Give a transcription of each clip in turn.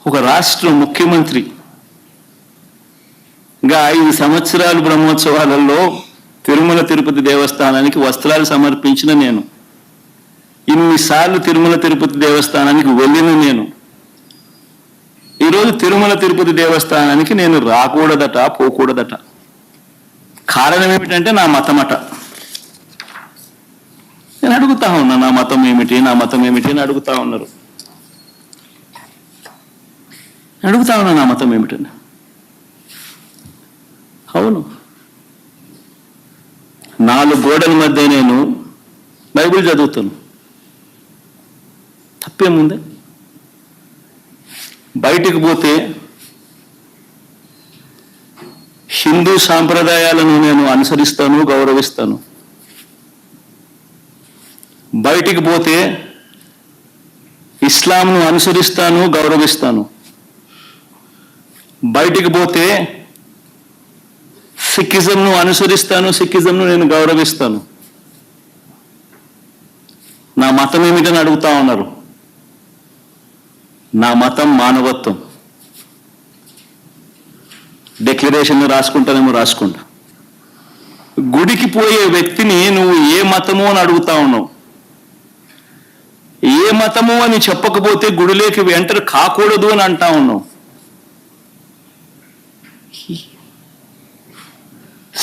ఒక రాష్ట్ర ముఖ్యమంత్రిగా 5 సంవత్సరాలు బ్రహ్మోత్సవాలలో తిరుమల తిరుపతి దేవస్థానానికి వస్త్రాలు సమర్పించిన నేను, ఇన్నిసార్లు తిరుమల తిరుపతి దేవస్థానానికి వెళ్ళిన నేను, ఈరోజు తిరుమల తిరుపతి దేవస్థానానికి నేను రాకూడదట, పోకూడదట. కారణం ఏమిటంటే నా మతమట. నేను అడుగుతా ఉన్నా, నా మతం ఏమిటి, నా మతం ఏమిటి అని అడుగుతా ఉన్నారు. అడుగుతా ఉన్నా నా మతం ఏమిటని. అవును, 4 గోడల మధ్య నేను బైబిల్ చదువుతాను, తప్పేముంది? బయటికి పోతే హిందూ సాంప్రదాయాలను నేను అనుసరిస్తాను, గౌరవిస్తాను. బయటికి పోతే ఇస్లాంను అనుసరిస్తాను, గౌరవిస్తాను. బయటికి పోతే సిక్కిజంను అనుసరిస్తాను, సిక్కిజంను నేను గౌరవిస్తాను. నా మతం ఏమిటని అడుగుతా ఉన్నారు. నా మతం మానవత్వం. డిక్లరేషన్ రాసుకుంటానేమో రాసుకుంటా. గుడికి పోయే వ్యక్తిని నువ్వు ఏ మతము అని అడుగుతా ఉన్నావు. ఏ మతము అని చెప్పకపోతే గుడిలోకి ఎంటర్ కాకూడదు అని అంటా ఉన్నావు.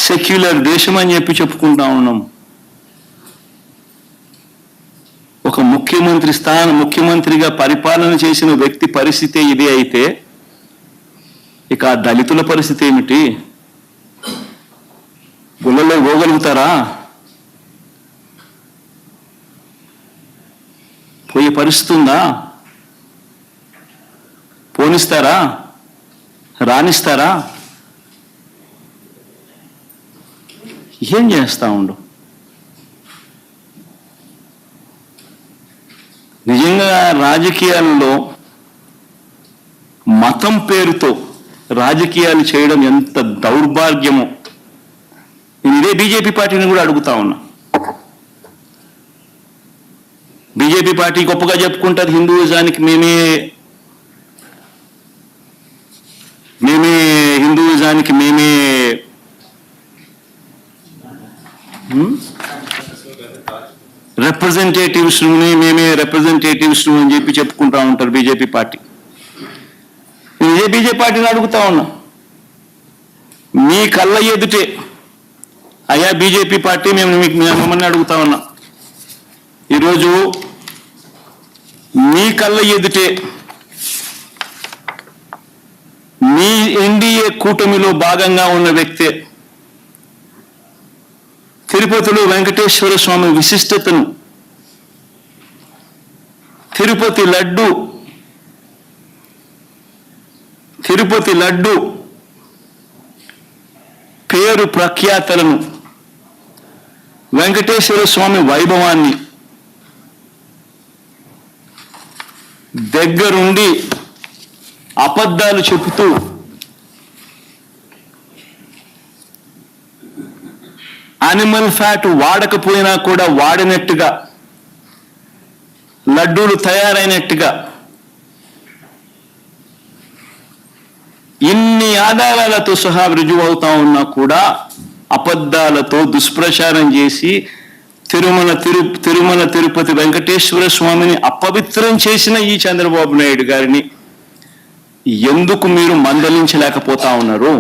సెక్యులర్ దేశం అని చెప్పి చెప్పుకుంటా ఉన్నాం. ఒక ముఖ్యమంత్రిగా పరిపాలన చేసిన వ్యక్తి పరిస్థితి ఇది అయితే ఇక ఆ దళితుల పరిస్థితి ఏమిటి? గుళ్ళలో పోగలుగుతారా? పోయే పరిస్థితి ఉందా? పోనిస్తారా? రానిస్తారా? ఏం చేస్తా ఉండు? నిజంగా రాజకీయాలలో మతం పేరుతో రాజకీయాలు చేయడం ఎంత దౌర్భాగ్యమో. నేను ఇదే బీజేపీ పార్టీని కూడా అడుగుతా ఉన్నా. బీజేపీ పార్టీ గొప్పగా చెప్పుకుంటారు, హిందూయిజానికి మేమే హిందూయిజానికి మేమే రిప్రజెంటేటివ్స్ అని చెప్పి చెప్పుకుంటా ఉంటారు బీజేపీ పార్టీ. ఇదే బీజేపీ పార్టీని అడుగుతా ఉన్నా, మీ కళ్ళ ఎదుటే అయ్యా బీజేపీ పార్టీ, మిమ్మల్ని అడుగుతా ఉన్నా, ఈరోజు మీ కళ్ళ ఎదుటే మీ ఎన్డీఏ కూటమిలో భాగంగా ఉన్న వ్యక్తే తిరుపతిలో వెంకటేశ్వర స్వామి విశిష్టతను, తిరుపతి లడ్డు పేరు ప్రఖ్యాతలను, వెంకటేశ్వర స్వామి వైభవాన్ని దగ్గరుండి అబద్ధాలు చెబుతూ యానిమల్ ఫ్యాట్ వాడకపోయినా కూడా వాడినట్టుగా, లడ్డూలు తయారైనట్టుగా ఇన్ని ఆధారాలతో సహా రుజువు అవుతా ఉన్నా కూడా అబద్ధాలతో దుష్ప్రచారం చేసి తిరుమల తిరుపతి వెంకటేశ్వర స్వామిని అపవిత్రం చేసిన ఈ చంద్రబాబు నాయుడు గారిని ఎందుకు మీరు మందలించలేకపోతా ఉన్నారు?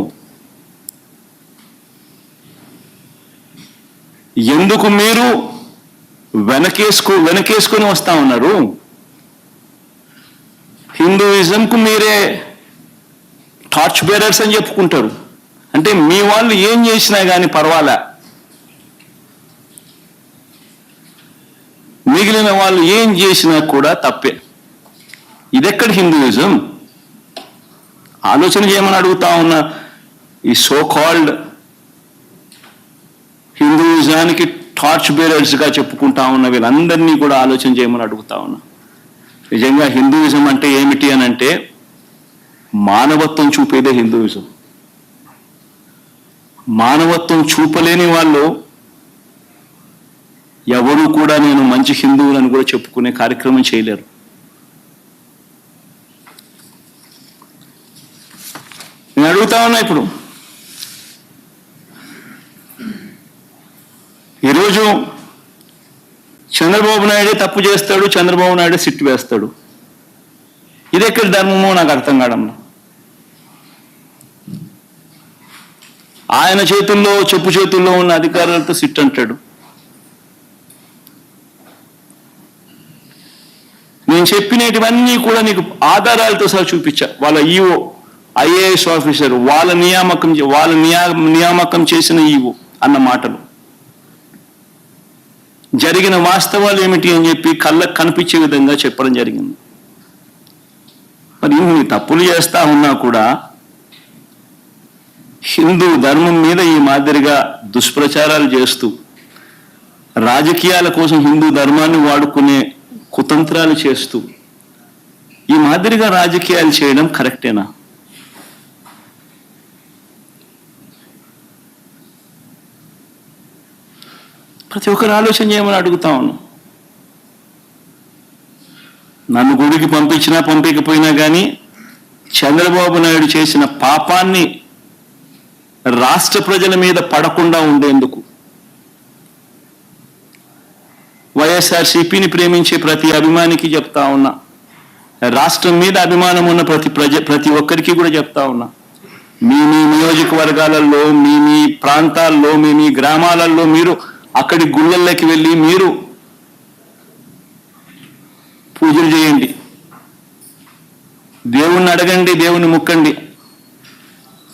ఎందుకు మీరు వెనకేసుకొని వస్తా ఉన్నారు? హిందూయిజంకు మీరే టార్చ్ బేరర్స్ అని చెప్పుకుంటారు. అంటే మీ వాళ్ళు ఏం చేసినా కానీ పర్వాలే, మిగిలిన వాళ్ళు ఏం చేసినా కూడా తప్పే. ఇదెక్కడ హిందూయిజం? ఆలోచన చేయమని అడుగుతా ఉన్నా. ఈ సో కాల్డ్ హిందూయిజానికి టార్చ్ బేరర్స్గా చెప్పుకుంటా ఉన్న వీళ్ళందరినీ కూడా ఆలోచన చేయమని అడుగుతా ఉన్నా. నిజంగా హిందూయిజం అంటే ఏమిటి అని అంటే మానవత్వం చూపేదే హిందూయిజం. మానవత్వం చూపలేని వాళ్ళు ఎవరు కూడా నేను మంచి హిందువులను కూడా చెప్పుకునే కార్యక్రమం చేయలేరు. అడుగుతా ఉన్నా ఇప్పుడు. ఈరోజు చంద్రబాబు నాయుడే తప్పు చేస్తాడు, చంద్రబాబు నాయుడే సిట్టు వేస్తాడు. ఇది ఎక్కడ ధర్మమో నాకు అర్థం కావడంలో. ఆయన చేతుల్లో, చెప్పు చేతుల్లో ఉన్న అధికారులతో సిట్ అంటాడు. నేను చెప్పినటువన్నీ కూడా నీకు ఆధారాలతో సహా చూపించా. వాళ్ళ ఈఓ, ఐఏఎస్ ఆఫీసర్, వాళ్ళ నియామకం చేసిన ఈఓ అన్న మాటలు, జరిగిన వాస్తవాలు ఏమిటి అని చెప్పి కళ్ళకు కనిపించే విధంగా చెప్పడం జరిగింది. మరి ఇన్ని తప్పులు చేస్తా ఉన్నా కూడా హిందూ ధర్మం మీద ఈ మాదిరిగా దుష్ప్రచారాలు చేస్తూ రాజకీయాల కోసం హిందూ ధర్మాన్ని వాడుకునే కుతంత్రాలు చేస్తూ ఈ మాదిరిగా రాజకీయాలు చేయడం కరెక్టేనా? ప్రతి ఒక్కరు ఆలోచన చేయమని అడుగుతా ఉన్నాను. నన్ను గుడికి పంపించినా పంపించకపోయినా కానీ చంద్రబాబు నాయుడు చేసిన పాపాన్ని రాష్ట్ర ప్రజల మీద పడకుండా ఉండేందుకు వైఎస్ఆర్సీపీని ప్రేమించే ప్రతి అభిమానికి చెప్తా ఉన్నా, రాష్ట్రం మీద అభిమానం ఉన్న ప్రతి ఒక్కరికి కూడా చెప్తా ఉన్నా, మీ నియోజకవర్గాలలో, మీ ప్రాంతాల్లో, మీ గ్రామాలలో మీరు అక్కడి గుళ్ళల్లోకి వెళ్ళి మీరు పూజలు చేయండి, దేవుణ్ణి అడగండి, దేవుని ముక్కండి.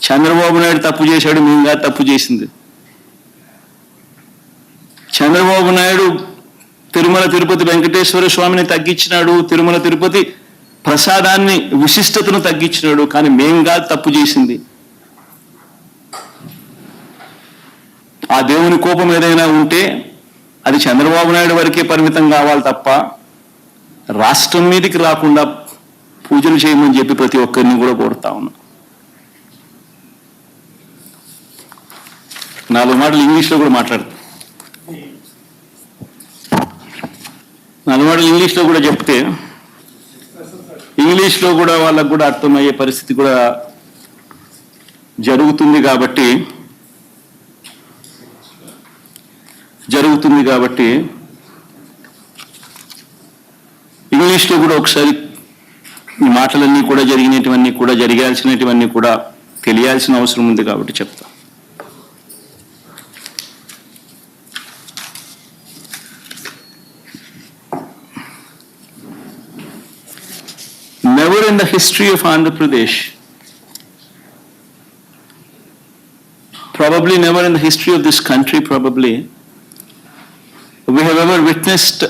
చంద్రబాబు నాయుడు తప్పు చేశాడు, మేము కాదు తప్పు చేసింది. చంద్రబాబు నాయుడు తిరుమల తిరుపతి వెంకటేశ్వర స్వామిని తగ్గించినాడు, తిరుమల తిరుపతి ప్రసాదాన్ని విశిష్టతను తగ్గించినాడు, కానీ మేము కాదు తప్పు చేసింది. ఆ దేవుని కోపం ఏదైనా ఉంటే అది చంద్రబాబు నాయుడు వరకే పరిమితం కావాలి తప్ప రాష్ట్రం మీదకి రాకుండా పూజలు చేయమని చెప్పి ప్రతి ఒక్కరిని కూడా కోరుతా ఉన్నా. 4 మాటలు ఇంగ్లీష్లో కూడా మాట్లాడతా, 4 మాటలు ఇంగ్లీష్లో కూడా చెప్తే ఇంగ్లీష్లో కూడా వాళ్ళకు కూడా అర్థమయ్యే పరిస్థితి కూడా జరుగుతుంది కాబట్టి ఇంగ్లీష్లో కూడా ఒకసారి ఈ మాటలన్నీ కూడా జరిగినటువన్నీ కూడా జరగాల్సినటువన్నీ కూడా తెలియాల్సిన అవసరం ఉంది కాబట్టి చెప్తా. Never in the history of Andhra Pradesh, probably never in the history of this country, probably, we have ever witnessed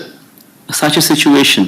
such a situation